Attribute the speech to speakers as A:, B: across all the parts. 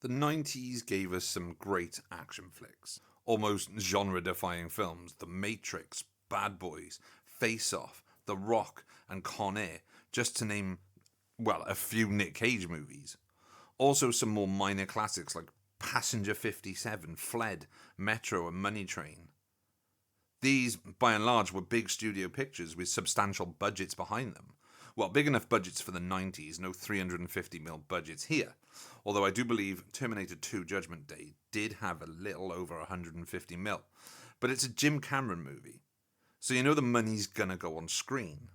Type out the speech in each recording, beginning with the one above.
A: The 90s gave us some great action flicks, almost genre-defying films. The Matrix, Bad Boys, Face Off, The Rock, and Con Air, just to name, well, a few Nick Cage movies. Also some more minor classics like Passenger 57, Fled, Metro, and Money Train. These, by and large, were big studio pictures with substantial budgets behind them. Well, big enough budgets for the 90s, no 350mm budgets here. Although I do believe Terminator 2 Judgment Day did have a little over 150mm. But it's a Jim Cameron movie, so you know the money's gonna go on screen.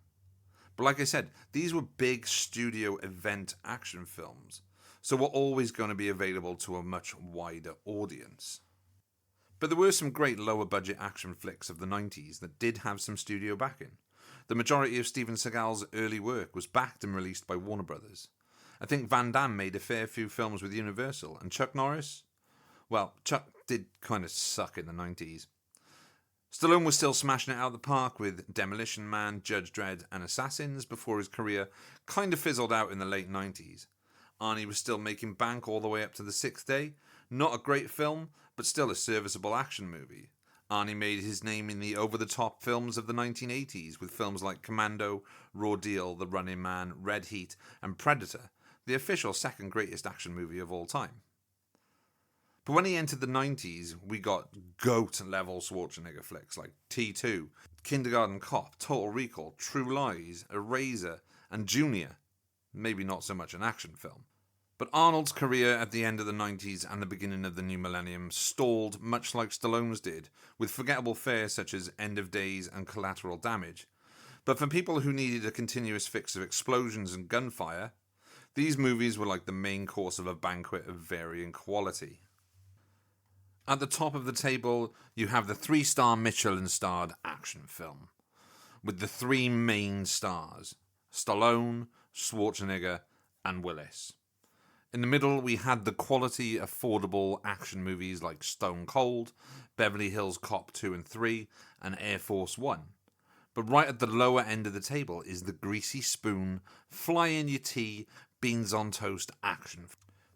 A: But like I said, these were big studio event action films, so were always going to be available to a much wider audience. But there were some great lower budget action flicks of the 90s that did have some studio backing. The majority of Steven Seagal's early work was backed and released by Warner Brothers. I think Van Damme made a fair few films with Universal, and Chuck Norris? Well, Chuck did kind of suck in the 90s. Stallone was still smashing it out of the park with Demolition Man, Judge Dredd, and Assassins before his career kind of fizzled out in the late 90s. Arnie was still making bank all the way up to The Sixth Day. Not a great film, but still a serviceable action movie. Arnie made his name in the over-the-top films of the 1980s with films like Commando, Raw Deal, The Running Man, Red Heat, and Predator, the official second greatest action movie of all time. But when he entered the 90s, we got GOAT-level Schwarzenegger flicks like T2, Kindergarten Cop, Total Recall, True Lies, Eraser, and Junior. Maybe not so much an action film. But Arnold's career at the end of the 90s and the beginning of the new millennium stalled much like Stallone's did, with forgettable fare such as End of Days and Collateral Damage. But for people who needed a continuous fix of explosions and gunfire, these movies were like the main course of a banquet of varying quality. At the top of the table, you have the 3-star Michelin-starred action film, with the 3 main stars, Stallone, Schwarzenegger, and Willis. In the middle, we had the quality, affordable action movies like Stone Cold, Beverly Hills Cop 2 and 3, and Air Force One. But right at the lower end of the table is the greasy spoon, fly in your tea, beans on toast action.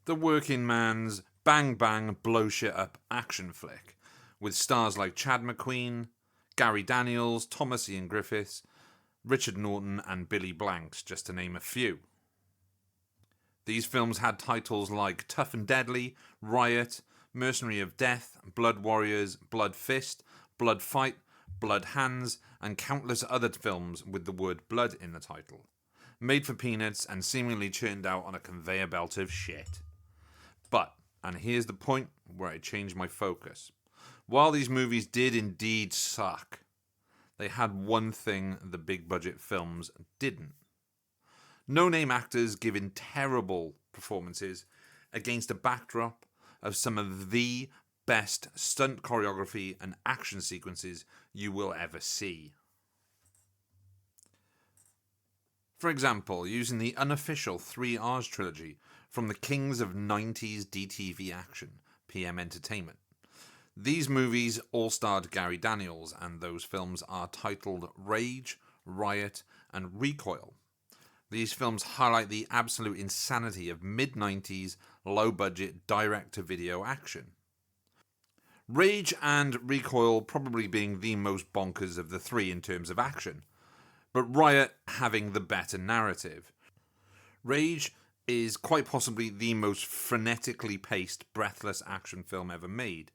A: The working man's bang bang blow shit up action flick, with stars like Chad McQueen, Gary Daniels, Thomas Ian Griffiths, Richard Norton, and Billy Blanks, just to name a few. These films had titles like Tough and Deadly, Riot, Mercenary of Death, Blood Warriors, Blood Fist, Blood Fight, Blood Hands, and countless other films with the word blood in the title. Made for peanuts and seemingly churned out on a conveyor belt of shit. But, and here's the point where I changed my focus. While these movies did indeed suck, they had one thing the big budget films didn't. No-name actors giving terrible performances against a backdrop of some of the best stunt choreography and action sequences you will ever see. For example, using the unofficial 3Rs trilogy from the Kings of 90s DTV Action, PM Entertainment. These movies all starred Gary Daniels, and those films are titled Rage, Riot, and Recoil. These films highlight the absolute insanity of mid-90s, low-budget, direct-to-video action. Rage and Recoil probably being the most bonkers of the 3 in terms of action, but Riot having the better narrative. Rage is quite possibly the most frenetically paced, breathless action film ever made.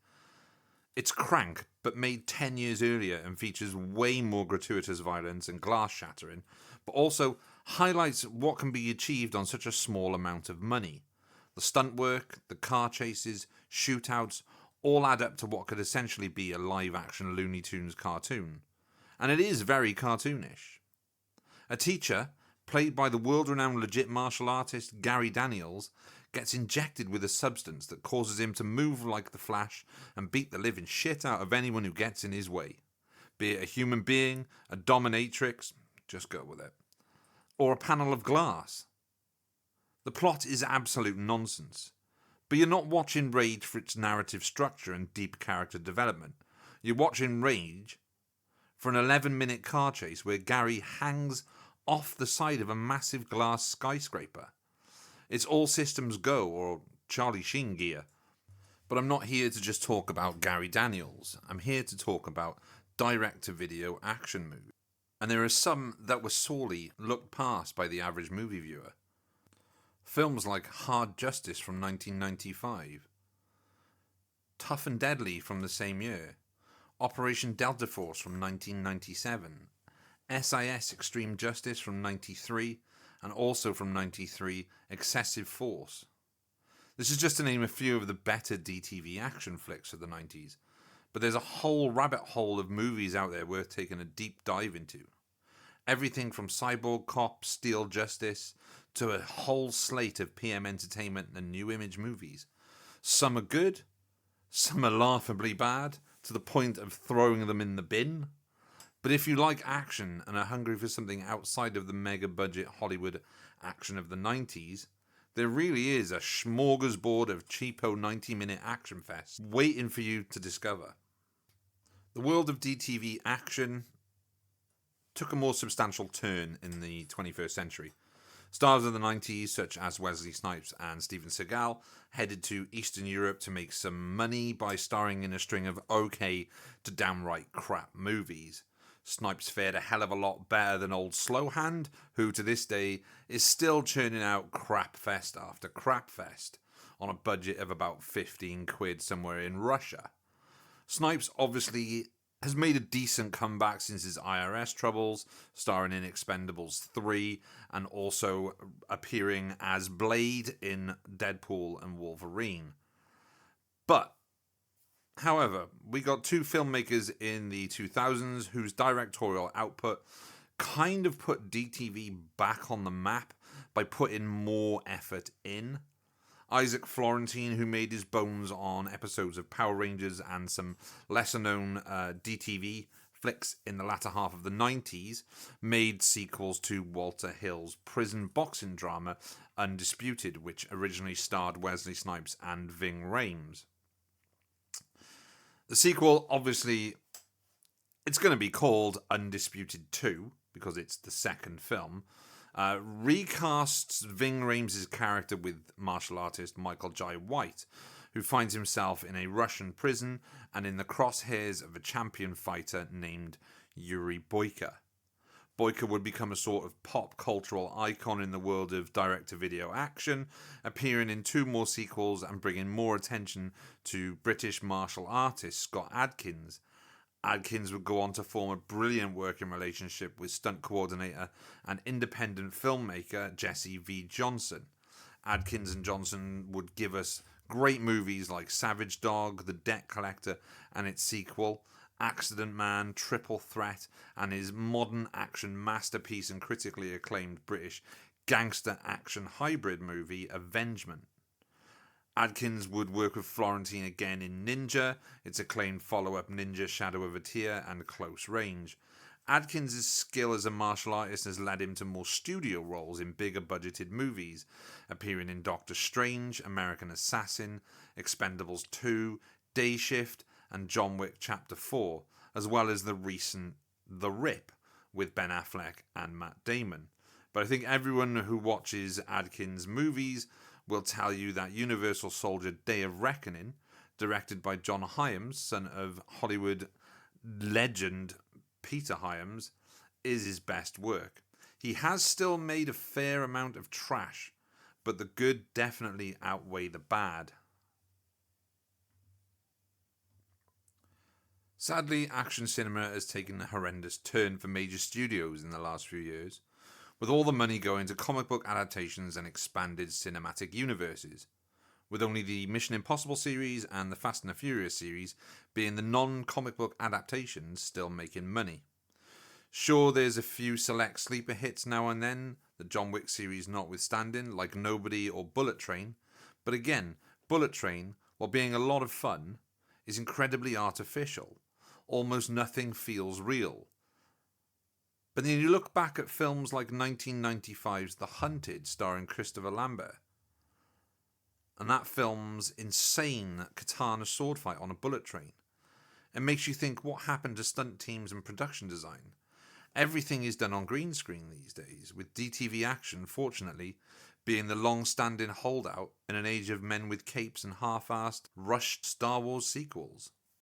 A: It's Crank, but made 10 years earlier and features way more gratuitous violence and glass shattering, but also highlights what can be achieved on such a small amount of money. The stunt work, the car chases, shootouts, all add up to what could essentially be a live-action Looney Tunes cartoon. And it is very cartoonish. A teacher, played by the world-renowned legit martial artist Gary Daniels, gets injected with a substance that causes him to move like the Flash and beat the living shit out of anyone who gets in his way. Be it a human being, a dominatrix, just go with it, or a panel of glass. The plot is absolute nonsense, but you're not watching Rage for its narrative structure and deep character development. You're watching Rage for an 11-minute car chase where Gary hangs off the side of a massive glass skyscraper. It's all systems go, or Charlie Sheen gear. But I'm not here to just talk about Gary Daniels. I'm here to talk about direct-to-video action movies. And there are some that were sorely looked past by the average movie viewer. Films like Hard Justice from 1995, Tough and Deadly from the same year, Operation Delta Force from 1997, SIS Extreme Justice from 93, and also from 93, Excessive Force. This is just to name a few of the better DTV action flicks of the 90s, but there's a whole rabbit hole of movies out there worth taking a deep dive into. Everything from Cyborg Cop, Steel Justice, to a whole slate of PM Entertainment and New Image movies. Some are good, some are laughably bad, to the point of throwing them in the bin. But if you like action and are hungry for something outside of the mega-budget Hollywood action of the 90s, there really is a smorgasbord of cheapo 90-minute action fests waiting for you to discover. The world of DTV action took a more substantial turn in the 21st century. Stars of the 90s, such as Wesley Snipes and Steven Seagal, headed to Eastern Europe to make some money by starring in a string of okay to downright crap movies. Snipes fared a hell of a lot better than old Slowhand, who to this day is still churning out crapfest after crapfest on a budget of about 15 quid somewhere in Russia. Snipes obviously has made a decent comeback since his IRS troubles, starring in Expendables 3 and also appearing as Blade in Deadpool and Wolverine. But however, we got two filmmakers in the 2000s whose directorial output kind of put DTV back on the map by putting more effort in. Isaac Florentine, who made his bones on episodes of Power Rangers and some lesser-known DTV flicks in the latter half of the 90s, made sequels to Walter Hill's prison boxing drama Undisputed, which originally starred Wesley Snipes and Ving Rhames. The sequel, obviously, it's going to be called Undisputed 2, because it's the second film. Recasts Ving Rhames' character with martial artist Michael Jai White, who finds himself in a Russian prison and in the crosshairs of a champion fighter named Yuri Boyka. Boyka would become a sort of pop cultural icon in the world of direct-to-video action, appearing in two more sequels and bringing more attention to British martial artist Scott Adkins. Adkins would go on to form a brilliant working relationship with stunt coordinator and independent filmmaker Jesse V. Johnson. Adkins and Johnson would give us great movies like Savage Dog, The Debt Collector and its sequel, Accident Man, Triple Threat, and his modern action masterpiece and critically acclaimed British gangster action hybrid movie, Avengement. Adkins would work with Florentine again in Ninja, its acclaimed follow-up Ninja Shadow of a Tear and Close Range. Adkins' skill as a martial artist has led him to more studio roles in bigger budgeted movies, appearing in Doctor Strange, American Assassin, Expendables 2, Day Shift, and John Wick Chapter 4, as well as the recent The Rip with Ben Affleck and Matt Damon. But I think everyone who watches Adkins' movies will tell you that Universal Soldier Day of Reckoning, directed by John Hyams, son of Hollywood legend Peter Hyams, is his best work. He has still made a fair amount of trash, but the good definitely outweigh the bad. Sadly, action cinema has taken a horrendous turn for major studios in the last few years, with all the money going to comic book adaptations and expanded cinematic universes, with only the Mission Impossible series and the Fast and the Furious series being the non-comic book adaptations still making money. Sure, there's a few select sleeper hits now and then, the John Wick series notwithstanding, like Nobody or Bullet Train, but again, Bullet Train, while being a lot of fun, is incredibly artificial. Almost nothing feels real. But then you look back at films like 1995's The Hunted, starring Christopher Lambert, and that film's insane katana sword fight on a bullet train. It makes you think, what happened to stunt teams and production design? Everything is done on green screen these days, with DTV action, fortunately, being the long-standing holdout in an age of men with capes and half-assed, rushed Star Wars sequels.